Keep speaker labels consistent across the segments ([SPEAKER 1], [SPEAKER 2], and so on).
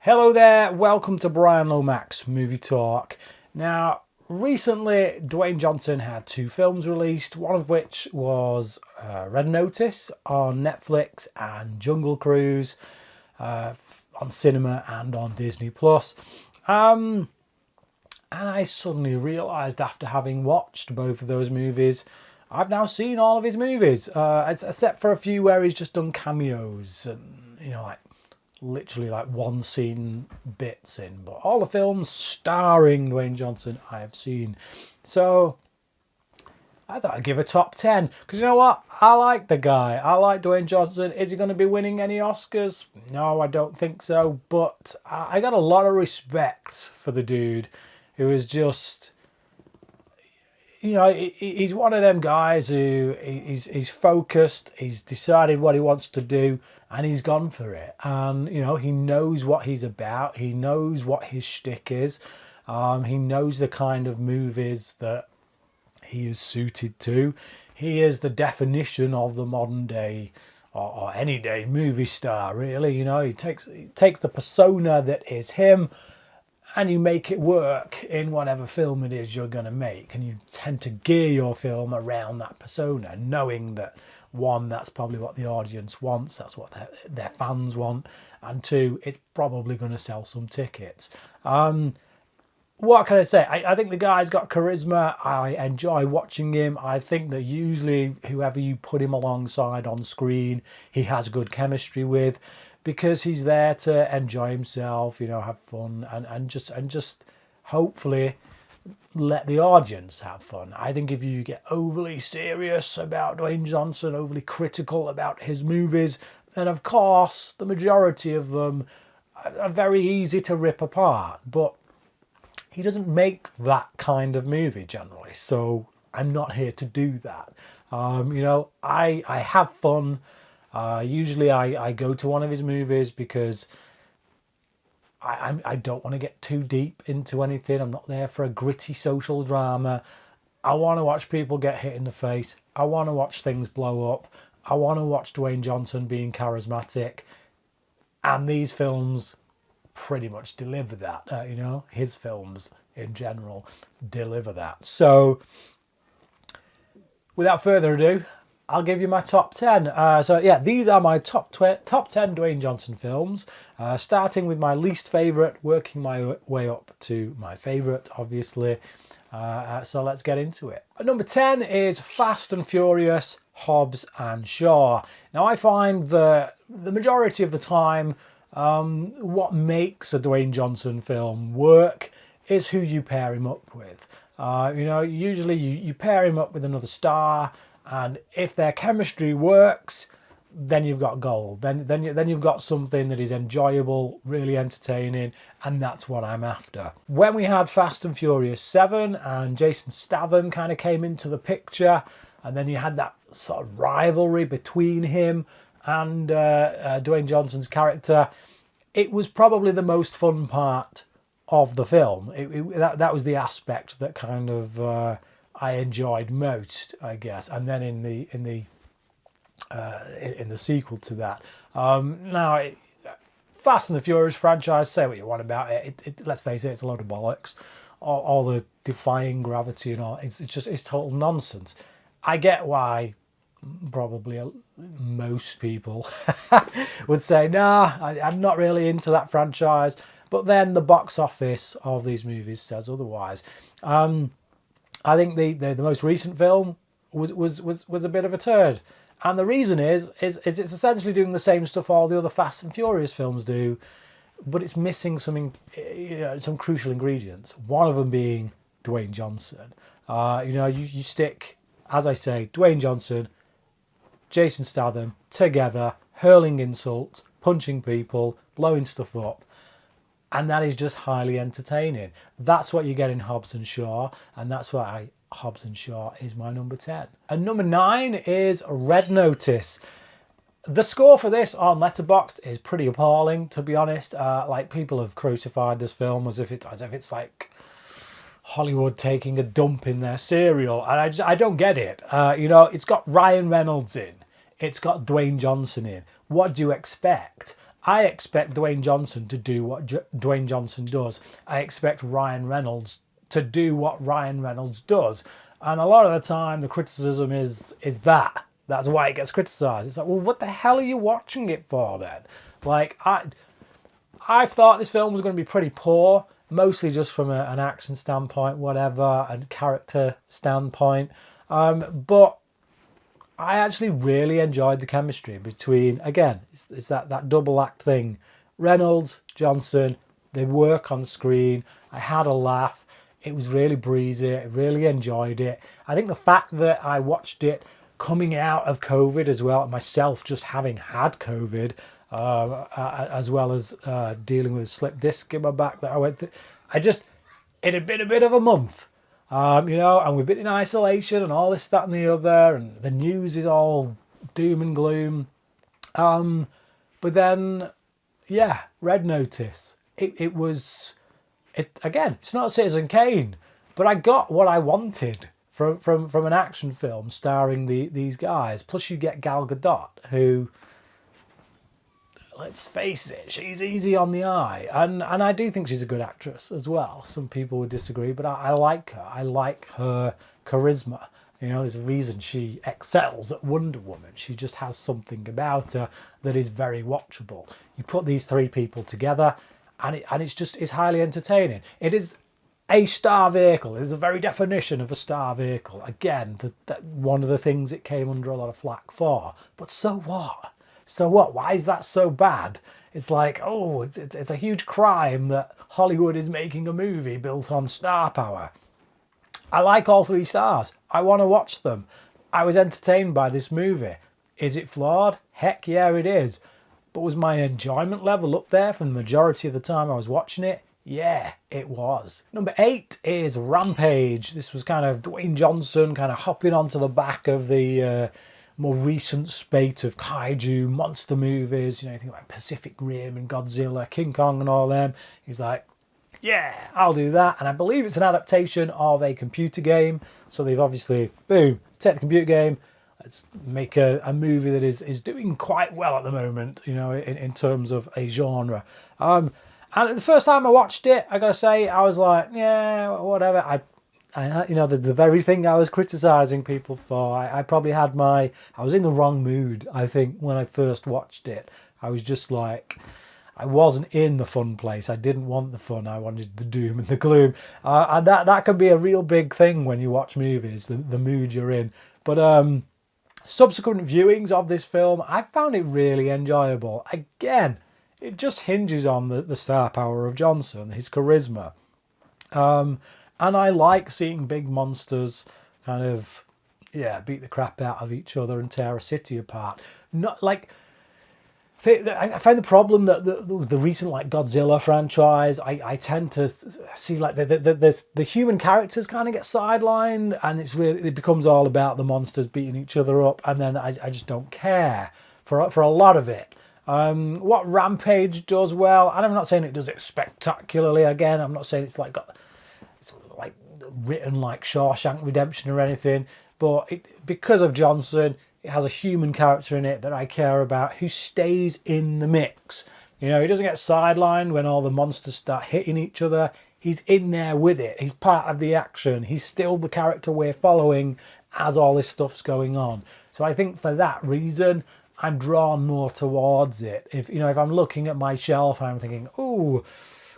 [SPEAKER 1] Hello there, welcome to Bryan Lomax Movie Talk. Now, recently Dwayne Johnson had two films released, one of which was Red Notice on Netflix and Jungle Cruise on cinema and on Disney+. And I suddenly realised after having watched both of those movies, I've now seen all of his movies, except for a few where he's just done cameos and, like literally like one scene bits in, but all the films starring Dwayne Johnson I have seen. So I thought I'd give a top 10 because you know what, I like the guy, I like Dwayne Johnson. Is he going to be winning any Oscars? No, I don't think so, but I got a lot of respect for the dude who is just, he's one of them guys who he's focused, he's decided what he wants to do, and he's gone for it. And, he knows what he's about. He knows what his shtick is. He knows the kind of movies that he is suited to. He is the definition of the modern day or any day movie star, really. He takes the persona that is him, and you make it work in whatever film it is you're going to make. And you tend to gear your film around that persona, knowing that, one, that's probably what the audience wants, that's what their fans want, and two, it's probably going to sell some tickets. What can I say? I think the guy's got charisma. I enjoy watching him. I think that usually whoever you put him alongside on screen, he has good chemistry with, because he's there to enjoy himself, have fun, and just hopefully let the audience have fun. I think if you get overly serious about Dwayne Johnson, overly critical about his movies, then of course the majority of them are very easy to rip apart. But he doesn't make that kind of movie generally, so I'm not here to do that. I have fun. Usually I go to one of his movies because I don't want to get too deep into anything. I'm not there for a gritty social drama. I want to watch people get hit in the face. I want to watch things blow up. I want to watch Dwayne Johnson being charismatic. And these films pretty much deliver that. His films in general deliver that. So without further ado, I'll give you my top 10. These are my top 10 Dwayne Johnson films, starting with my least favourite, working my way up to my favourite, obviously. So let's get into it. At number 10 is Fast and Furious, Hobbs and Shaw. Now, I find that the majority of the time, what makes a Dwayne Johnson film work is who you pair him up with. Usually you pair him up with another star, and if their chemistry works, then you've got gold. Then you've got something that is enjoyable, really entertaining, and that's what I'm after. When we had Fast and Furious 7 and Jason Statham kind of came into the picture, and then you had that sort of rivalry between him and Dwayne Johnson's character, it was probably the most fun part of the film. That was the aspect that kind of I enjoyed most, I guess. And then in the sequel to that, Fast and the Furious franchise, say what you want about it. Let's face it, it's a load of bollocks. All the defying gravity and all, it's total nonsense. I get why probably most people would say, nah, I'm not really into that franchise. But then the box office of these movies says otherwise. I think the most recent film was a bit of a turd, and the reason is it's essentially doing the same stuff all the other Fast and Furious films do, but it's missing some crucial ingredients. One of them being Dwayne Johnson. You stick, as I say, Dwayne Johnson, Jason Statham together, hurling insults, punching people, blowing stuff up. And that is just highly entertaining. That's what you get in Hobbs and Shaw, and that's why Hobbs and Shaw is my number 10. And number 9 is Red Notice. The score for this on Letterboxd is pretty appalling, to be honest. People have crucified this film as if it's like Hollywood taking a dump in their cereal, and I don't get it. It's got Ryan Reynolds in, it's got Dwayne Johnson in. What do you expect? I expect Dwayne Johnson to do what Dwayne Johnson does. I expect Ryan Reynolds to do what Ryan Reynolds does. And a lot of the time, the criticism is that. That's why it gets criticised. It's like, well, what the hell are you watching it for then? Like, I thought this film was going to be pretty poor, mostly just from an action standpoint, whatever, and character standpoint. But I actually really enjoyed the chemistry between, again, it's that double act thing. Reynolds, Johnson, they work on screen. I had a laugh. It was really breezy. I really enjoyed it. I think the fact that I watched it coming out of COVID as well, myself just having had COVID, as well as dealing with a slip disc in my back that I went through, it had been a bit of a month. And we've been in isolation and all this, that and the other, and the news is all doom and gloom. But then, yeah, Red Notice. Again, it's not Citizen Kane, but I got what I wanted from an action film starring these guys. Plus you get Gal Gadot, who, let's face it, she's easy on the eye. And I do think she's a good actress as well. Some people would disagree, but I like her. I like her charisma. You know, there's a reason she excels at Wonder Woman. She just has something about her that is very watchable. You put these three people together, and it's highly entertaining. It is a star vehicle. It is the very definition of a star vehicle. Again, one of the things it came under a lot of flack for. But so what? So what? Why is that so bad? It's like, oh, it's a huge crime that Hollywood is making a movie built on star power. I like all three stars. I want to watch them. I was entertained by this movie. Is it flawed? Heck yeah, it is. But was my enjoyment level up there from the majority of the time I was watching it? Yeah, it was. Number 8 is Rampage. This was kind of Dwayne Johnson kind of hopping onto the back of the more recent spate of kaiju monster movies. You know, you think about Pacific Rim and Godzilla, King Kong and all them. He's like, yeah, I'll do that. And I believe it's an adaptation of a computer game. So they've obviously, boom, take the computer game, let's make a movie that is doing quite well at the moment, you know, in terms of a genre. And the first time I watched it, I gotta say, I was like, yeah, whatever. I the very thing I was criticising people for, I probably had I was in the wrong mood, I think, when I first watched it. I was just like, I wasn't in the fun place. I didn't want the fun. I wanted the doom and the gloom. And that can be a real big thing when you watch movies, the mood you're in. But subsequent viewings of this film, I found it really enjoyable. Again, it just hinges on the star power of Johnson, his charisma. And I like seeing big monsters kind of, beat the crap out of each other and tear a city apart. Not like, I find the problem that the recent like Godzilla franchise, I tend to see like the human characters kind of get sidelined, and it becomes all about the monsters beating each other up, and then I just don't care for a lot of it. What Rampage does well, and I'm not saying it does it spectacularly. Again, I'm not saying it's like written like Shawshank Redemption or anything, but because of Johnson, it has a human character in it that I care about, who stays in the mix. You know, he doesn't get sidelined when all the monsters start hitting each other. He's in there with it. He's part of the action. He's still the character we're following as all this stuff's going on. So I think for that reason, I'm drawn more towards it. If I'm looking at my shelf and I'm thinking, ooh,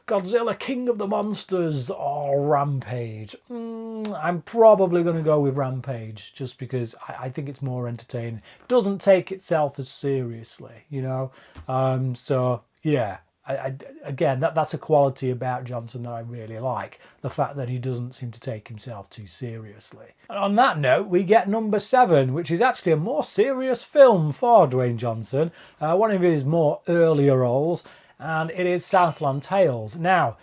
[SPEAKER 1] Godzilla, King of the Monsters, or Rampage, I'm probably going to go with Rampage, just because I think it's more entertaining. It doesn't take itself as seriously, you know. So yeah, again, that's a quality about Johnson that I really like. The fact that he doesn't seem to take himself too seriously. And on that note, we get number 7, which is actually a more serious film for Dwayne Johnson. One of his more earlier roles. And it is Southland Tales. Now,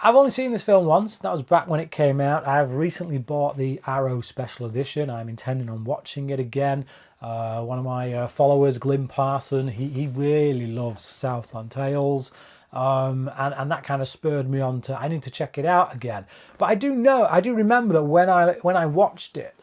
[SPEAKER 1] I've only seen this film once. That was back when it came out. I have recently bought the Arrow Special Edition. I'm intending on watching it again. One of my followers, Glyn Parson, he really loves Southland Tales. And that kind of spurred me on to, I need to check it out again. But I do remember that when I watched it,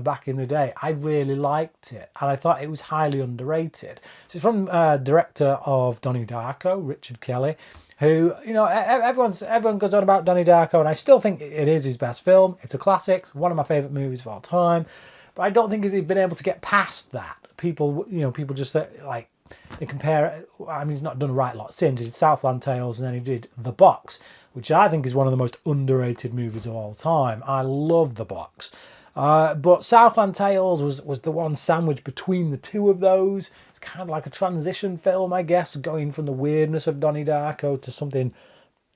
[SPEAKER 1] back in the day. I really liked it, and I thought it was highly underrated. So it's from director of Donnie Darko, Richard Kelly, who, you know, everyone goes on about Donnie Darko, and I still think it is his best film. It's a classic, it's one of my favourite movies of all time, but I don't think he's been able to get past that. People just like, they compare it. I mean, he's not done a right lot since. He did Southland Tales, and then he did The Box, which I think is one of the most underrated movies of all time. I love The Box. But Southland Tales was the one sandwiched between the two of those. It's kind of like a transition film, I guess, going from the weirdness of Donnie Darko to something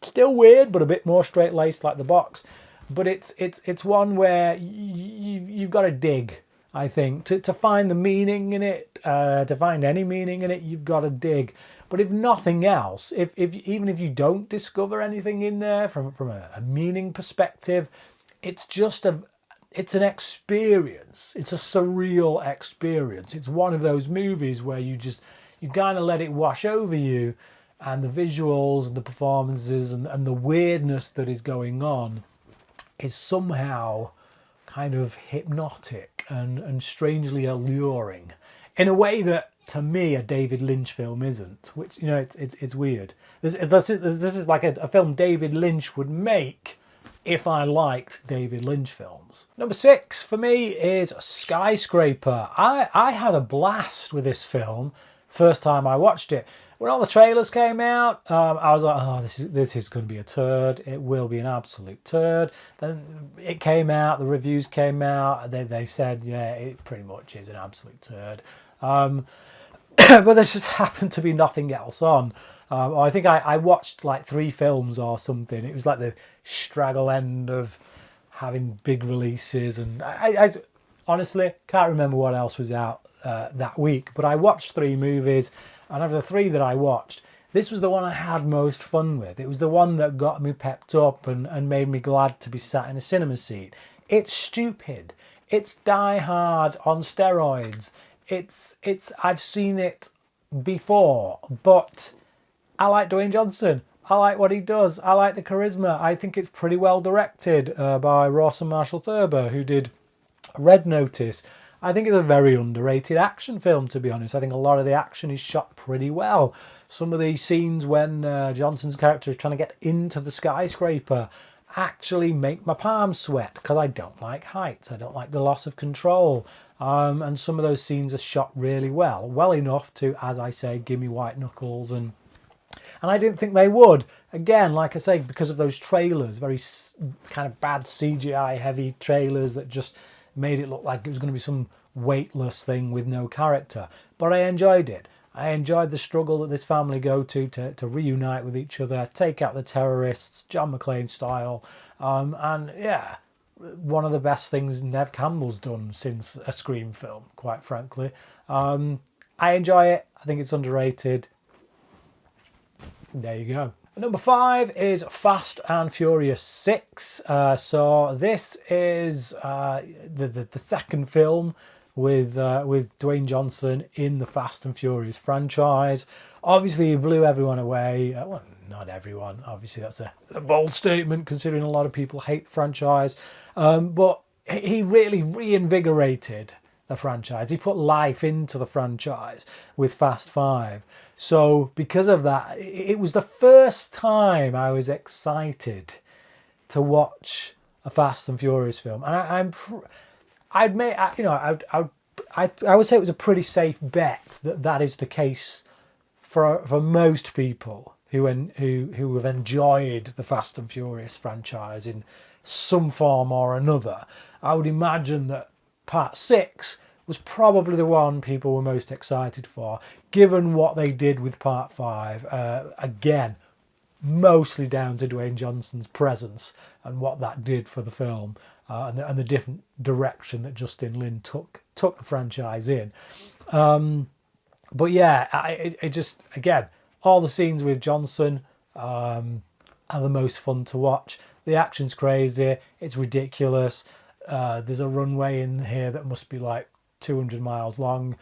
[SPEAKER 1] still weird, but a bit more straight-laced like The Box. But it's one where you've got to dig, I think. To find the meaning in it, to find any meaning in it, you've got to dig. But if nothing else, even if you don't discover anything in there from a meaning perspective, it's an experience. It's a surreal experience. It's one of those movies where you kind of let it wash over you, and the visuals and the performances and the weirdness that is going on is somehow kind of hypnotic and strangely alluring in a way that, to me, a David Lynch film isn't. Which, you know, it's weird. This is like a film David Lynch would make if I liked David Lynch films. Number 6 for me is Skyscraper. I had a blast with this film first time I watched it. When all the trailers came out, I was like, oh, this is going to be a turd. It will be an absolute turd. Then it came out, the reviews came out, they said, yeah, it pretty much is an absolute turd. But there just happened to be nothing else on. I think I watched like 3 films or something. It was like the straggle end of having big releases, and I honestly can't remember what else was out that week. But I watched 3 movies, and of the 3 that I watched, this was the one I had most fun with. It was the one that got me pepped up and made me glad to be sat in a cinema seat. It's stupid. It's Die Hard on steroids. I've seen it before, but I like Dwayne Johnson. I like what he does. I like the charisma. I think it's pretty well directed by Rawson Marshall Thurber, who did Red Notice. I think it's a very underrated action film, to be honest. I think a lot of the action is shot pretty well. Some of these scenes when Johnson's character is trying to get into the skyscraper actually make my palms sweat, because I don't like heights. I don't like the loss of control. And some of those scenes are shot really well enough to, as I say, give me white knuckles. And I didn't think they would. Again, like I say, because of those trailers, very kind of bad CGI heavy trailers that just made it look like it was going to be some weightless thing with no character. But I enjoyed it. I enjoyed the struggle that this family go to reunite with each other, take out the terrorists, John McClane style. And yeah, one of the best things Neve Campbell's done since a Scream film, quite frankly. I enjoy it. I think it's underrated. There you go. Number 5 is Fast and Furious 6. So this is the second film with Dwayne Johnson in the Fast and Furious franchise. Obviously, he blew everyone away. Well, not everyone. Obviously, that's a bold statement considering a lot of people hate the franchise. But he really reinvigorated the franchise. He put life into the franchise with Fast 5. So because of that, it was the first time I was excited to watch a Fast and Furious film. And I would say it was a pretty safe bet that is the case for most people who have enjoyed the Fast and Furious franchise in some form or another. I would imagine that Part 6 was probably the one people were most excited for, given what they did with Part 5. Again, mostly down to Dwayne Johnson's presence and what that did for the film, and the different direction that Justin Lin took the franchise in. But yeah, it just, again, all the scenes with Johnson are the most fun to watch. The action's crazy. It's ridiculous. There's a runway in here that must be like 200 miles long.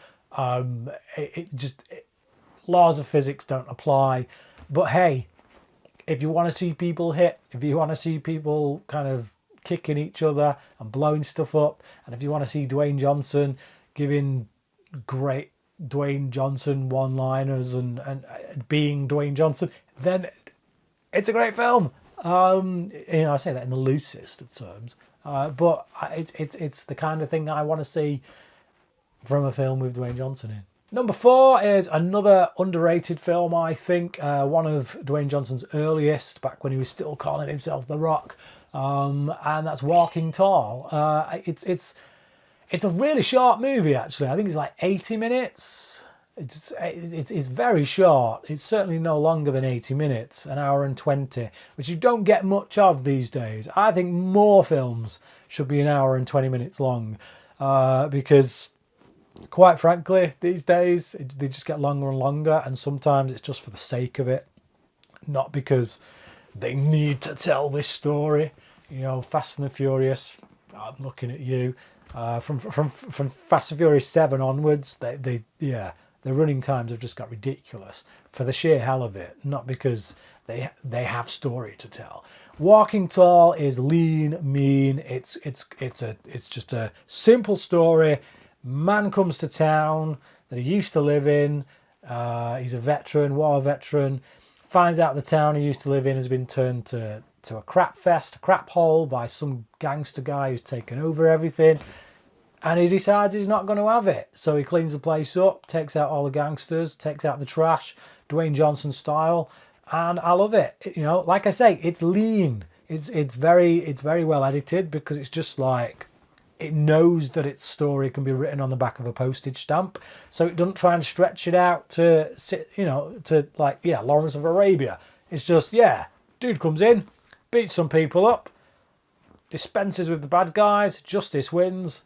[SPEAKER 1] Laws of physics don't apply. But hey, if you want to see people hit, if you want to see people kind of kicking each other and blowing stuff up. And if you want to see Dwayne Johnson giving great Dwayne Johnson one-liners and being Dwayne Johnson, then it's a great film. I say that in the loosest of terms, but it's the kind of thing that I want to see from a film with Dwayne Johnson in. Number 4 is another underrated film, I think, one of Dwayne Johnson's earliest, back when he was still calling himself The Rock, and that's Walking Tall. It's a really short movie, actually. I think it's like 80 minutes. It's very short. It's certainly no longer than 80 minutes, an hour and 20, which you don't get much of these days. I think more films should be an hour and 20 minutes long, because quite frankly, these days, they just get longer and longer, and sometimes it's just for the sake of it, not because they need to tell this story. You know, Fast and the Furious, I'm looking at you, from Fast and Furious 7 onwards, the running times have just got ridiculous for the sheer hell of it, not because they have story to tell. Walking Tall is lean, mean. It's just a simple story. Man comes to town that he used to live in. He's a veteran, war veteran. Finds out the town he used to live in has been turned to a crap fest, a crap hole by some gangster guy who's taken over everything. And he decides he's not going to have it. So he cleans the place up, takes out all the gangsters, takes out the trash, Dwayne Johnson style. And I love it. You know, like I say, it's lean. It's very well edited, because it's just like, it knows that its story can be written on the back of a postage stamp, so it doesn't try and stretch it out to like, Lawrence of Arabia. It's just, dude comes in, beats some people up, dispenses with the bad guys, justice wins,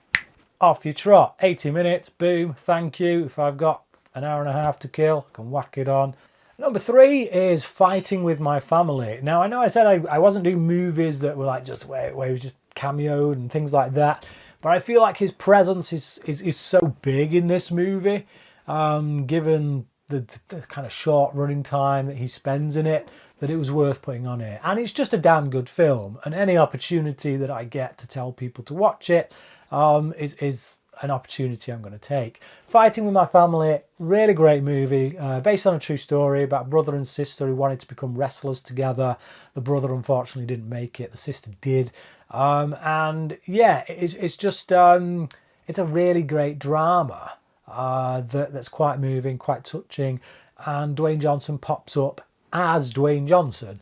[SPEAKER 1] off you trot. 80 minutes, boom, thank you. If I've got an hour and a half to kill, I can whack it on. Number 3 is Fighting with My Family. Now, I know I said I wasn't doing movies that were like just where he was just cameoed and things like that, but I feel like his presence is so big in this movie, given the kind of short running time that he spends in it, that it was worth putting on here. And it's just a damn good film, and any opportunity that I get to tell people to watch it is an opportunity I'm going to take. Fighting with My Family, really great movie, based on a true story about a brother and sister who wanted to become wrestlers together. The brother unfortunately didn't make it, the sister did. It's just it's a really great drama that's quite moving, quite touching, and Dwayne Johnson pops up as Dwayne Johnson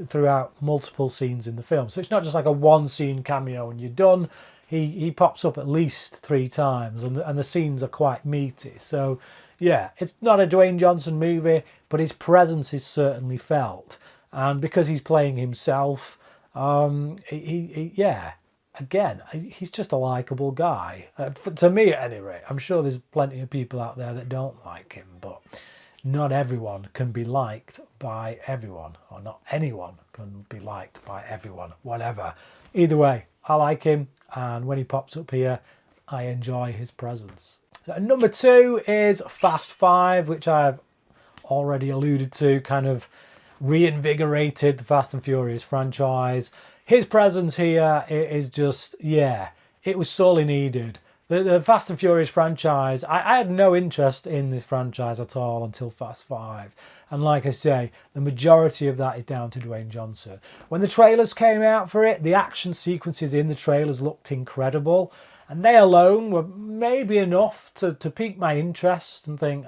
[SPEAKER 1] throughout multiple scenes in the film. So it's not just like a one scene cameo and you're done. He pops up at least 3 times, and the scenes are quite meaty. So it's not a Dwayne Johnson movie, but his presence is certainly felt, and because he's playing himself, he's just a likable guy, to me at any rate. I'm sure there's plenty of people out there that don't like him, but not everyone can be liked by everyone, or not anyone can be liked by everyone, whatever. Either way, I like him, and when he pops up here, I enjoy his presence. So number 2 is Fast 5, which I've already alluded to, kind of reinvigorated the Fast and Furious franchise. His presence here is just, it was sorely needed. The Fast and Furious franchise, I had no interest in this franchise at all until Fast 5. And like I say, the majority of that is down to Dwayne Johnson. When the trailers came out for it, the action sequences in the trailers looked incredible. And they alone were maybe enough to pique my interest and think,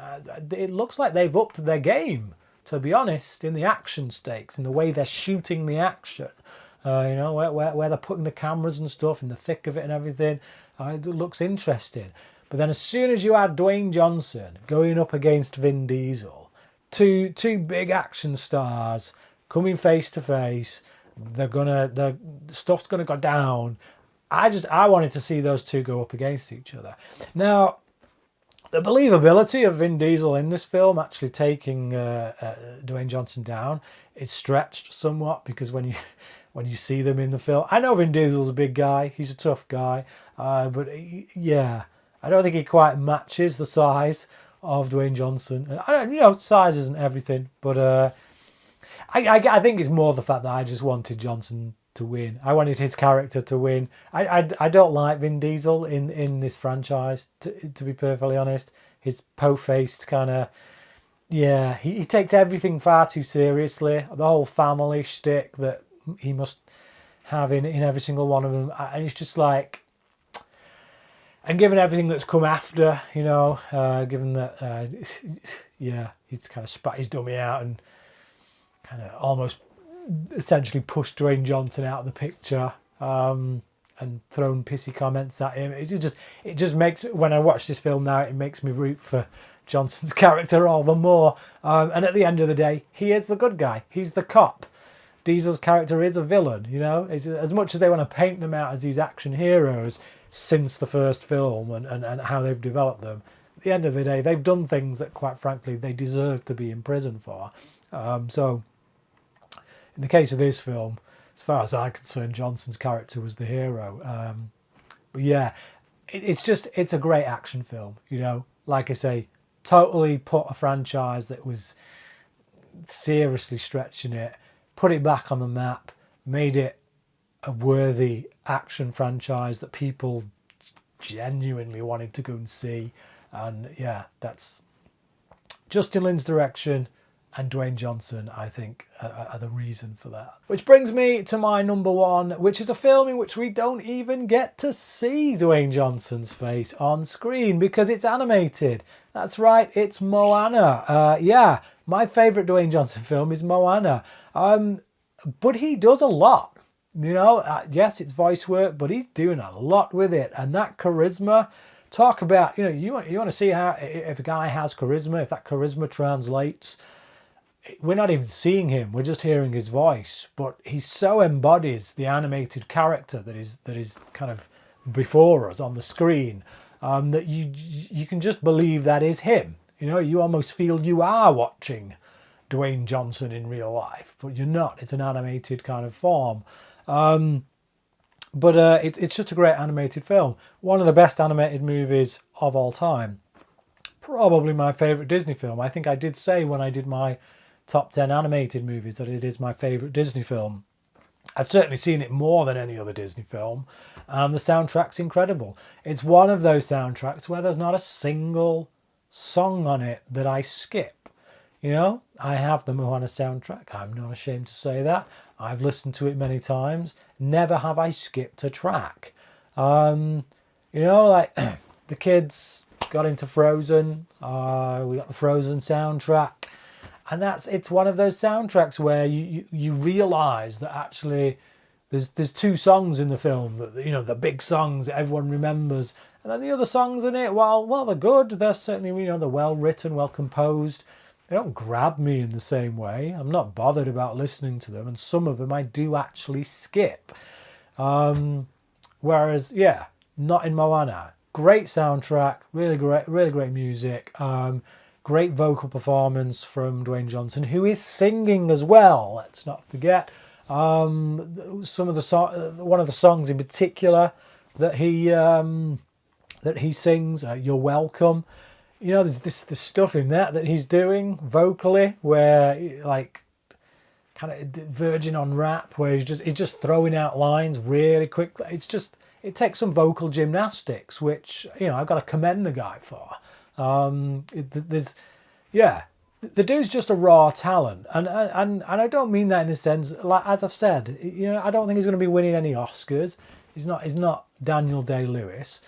[SPEAKER 1] it looks like they've upped their game, to be honest, in the action stakes, in the way they're shooting the action. Where they're putting the cameras and stuff in the thick of it and everything. It looks interesting. But then as soon as you add Dwayne Johnson going up against Vin Diesel, two big action stars coming face to face, the stuff's gonna go down. I wanted to see those two go up against each other. Now, the believability of Vin Diesel in this film actually taking Dwayne Johnson down is stretched somewhat, because when you see them in the film, I know Vin Diesel's a big guy, he's a tough guy, but I don't think he quite matches the size of Dwayne Johnson. And size isn't everything, but I think it's more the fact that I just wanted Johnson to win. I wanted his character to win. I don't like Vin Diesel in this franchise, to be perfectly honest. His po-faced kind of, yeah, he takes everything far too seriously. The whole family shtick that he must have in every single one of them. And it's just like, and given everything that's come after, given that, yeah, he's kind of spat his dummy out and kind of almost essentially pushed Dwayne Johnson out of the picture, and thrown pissy comments at him. It just makes, when I watch this film now, it makes me root for Johnson's character all the more. And at the end of the day, he is the good guy. He's the cop. Diesel's character is a villain, as much as they want to paint them out as these action heroes since the first film and how they've developed them. At the end of the day, they've done things that, quite frankly, they deserve to be in prison for. So in the case of this film, as far as I'm concerned, Johnson's character was the hero. But yeah, it's a great action film, Like I say, totally put a franchise that was seriously stretching it, put it back on the map, made it a worthy action franchise that people genuinely wanted to go and see. And yeah, that's Justin Lin's direction and Dwayne Johnson, I think, are the reason for that. Which brings me to my number one, which is a film in which we don't even get to see Dwayne Johnson's face on screen because it's animated. That's right, it's Moana. Yeah, my favourite Dwayne Johnson film is Moana. But he does a lot. Yes, it's voice work, but he's doing a lot with it. And that charisma, talk about, you want to see how, if a guy has charisma, if that charisma translates. We're not even seeing him, we're just hearing his voice, but he so embodies the animated character that is kind of before us on the screen, that you can just believe that is him. You almost feel you are watching Dwayne Johnson in real life, but you're not. It's an animated kind of form. But it's just a great animated film. One of the best animated movies of all time. Probably my favourite Disney film. I think I did say when I did my top 10 animated movies that it is my favourite Disney film. I've certainly seen it more than any other Disney film, and the soundtrack's incredible. It's one of those soundtracks where there's not a single song on it that I skip. I have the Moana soundtrack. I'm not ashamed to say that. I've listened to it many times. Never have I skipped a track. Like the kids got into Frozen. We got the Frozen soundtrack. And it's one of those soundtracks where you realise that actually there's two songs in the film, the big songs that everyone remembers. And then the other songs in it, well, they're good. They're certainly, they're well written, well composed. They don't grab me in the same way. I'm not bothered about listening to them. And some of them I do actually skip. Whereas, yeah, not in Moana. Great soundtrack, really great music. Great vocal performance from Dwayne Johnson, who is singing as well. Let's not forget. One of the songs in particular that he sings, "You're Welcome." There's this stuff in that he's doing vocally, where like kind of verging on rap, where he's just throwing out lines really quickly. It takes some vocal gymnastics, which I've got to commend the guy for. The dude's just a raw talent, and I don't mean that in a sense, like as I've said, I don't think he's going to be winning any Oscars. He's not Daniel Day-Lewis,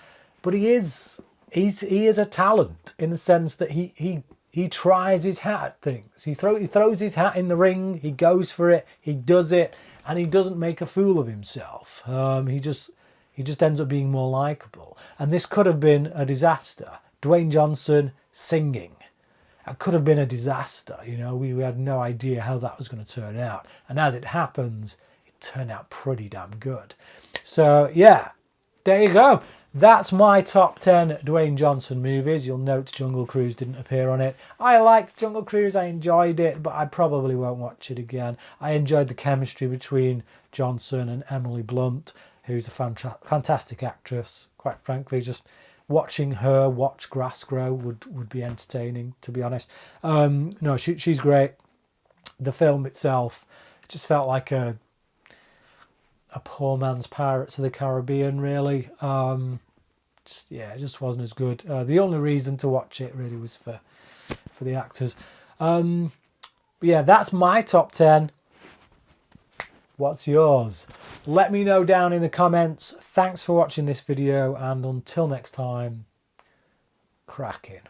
[SPEAKER 1] but he is a talent in the sense that he tries his hat at things. He throws his hat in the ring. He goes for it. He does it, and he doesn't make a fool of himself. He just ends up being more likable. And this could have been a disaster. Dwayne Johnson singing. It could have been a disaster. We had no idea how that was going to turn out. And as it happens, it turned out pretty damn good. So, yeah, there you go. That's my top 10 Dwayne Johnson movies. You'll note Jungle Cruise didn't appear on it. I liked Jungle Cruise. I enjoyed it, but I probably won't watch it again. I enjoyed the chemistry between Johnson and Emily Blunt, who's a fantastic actress. Quite frankly, just watching her watch grass grow would be entertaining, to be honest. No, she's great. The film itself just felt like a a poor man's Pirates of the Caribbean, really. It just wasn't as good. The only reason to watch it really was for the actors. But yeah, that's my top 10. What's yours? Let me know down in the comments. Thanks for watching this video, and until next time, cracking.